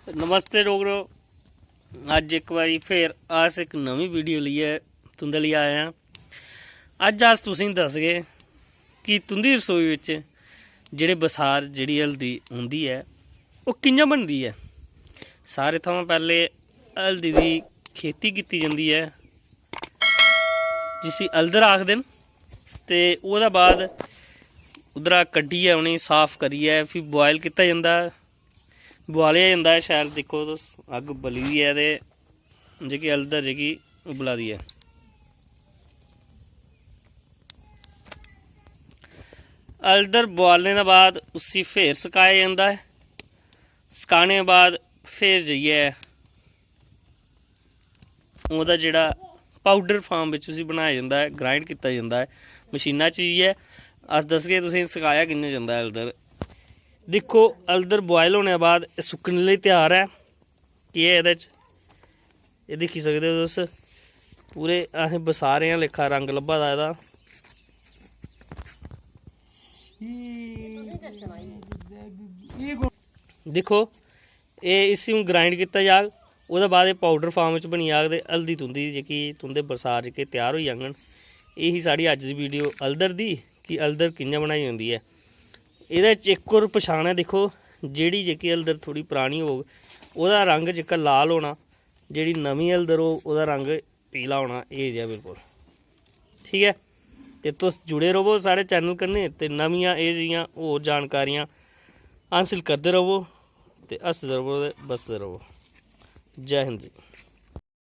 नमस्ते डोगरो। अज एक बारी फिर अस एक नवी वीडियो लिए तुंदे लिए आए हैं। अज अस तुसेंगी दसगे कि तुंदी रसोई विच जेह्ड़े बसार जेह्ड़ी हल्दी होंदी है ओह् कि'यां बनदी है। सारे थमां पैह्ले हल्दी दी खेती कीती जंदी है जिसी हल्दर आखदे न, ते ओह्दे बाद उद्धरा कड्ढियै उ'नेंगी साफ करियै फ्ही बोआइल कीता जंदा है। बुआलेआ जंदा है शैल, दिक्खो तुस अग्ग बली दी है ते जेह्की हल्दर जेह्की उब्बला दी है। हल्दर बुआलने दे बाद उसी फिर सकाया जंदा है। सकाने दे बाद फिर जाइयै ओह्दा जेह्ड़ा पाउडर फार्म बिच उसी बनाया जंदा है, ग्राइंड कीता जंदा है मशीना च जाइयै। अस दसगे तुसेंगी सकाया कि'यां जंदा है हल्दर। दिक्खो हल्दर बोआइल होने दे बाद सुक्कने लेई त्यार है। केह् ऐ एह्दे च, एह् दिक्खी सकदे हो तुस, पूरे असें बसारें आह्ला लेखा रंग लब्भा दा एह्दा। दिक्खो एह् इसी हून ग्राइंड कीता जाग, ओह्दे बाद एह् पाउडर फार्म च बनी जाग ते हल्दी तुंदी जेह्की तुंदे बसार जेह्के त्यार होई जाङन। एह् ही साढ़ी अज्ज दी वीडियो हल्दर दी, कि हल्दर कि'यां बनाई जंदी है। एह्दे च इक होर पछान है, दिक्खो जेह्की हल्दर थोड़ी परानी होग ओह्दा रंग जेह्का लाल होना, जेह्ड़ी नमीं हल्दर होग ओह्दा रंग पीला होना। एह् जेहा बिल्कुल ठीक है। ते तुस जुड़े रवो साढ़े चैनल कन्नै ते नमियां एह् जियां होर जानकारियां हासल करदे रवो ते हसदे रवो ते बसदे रवो। जै हिंद जी।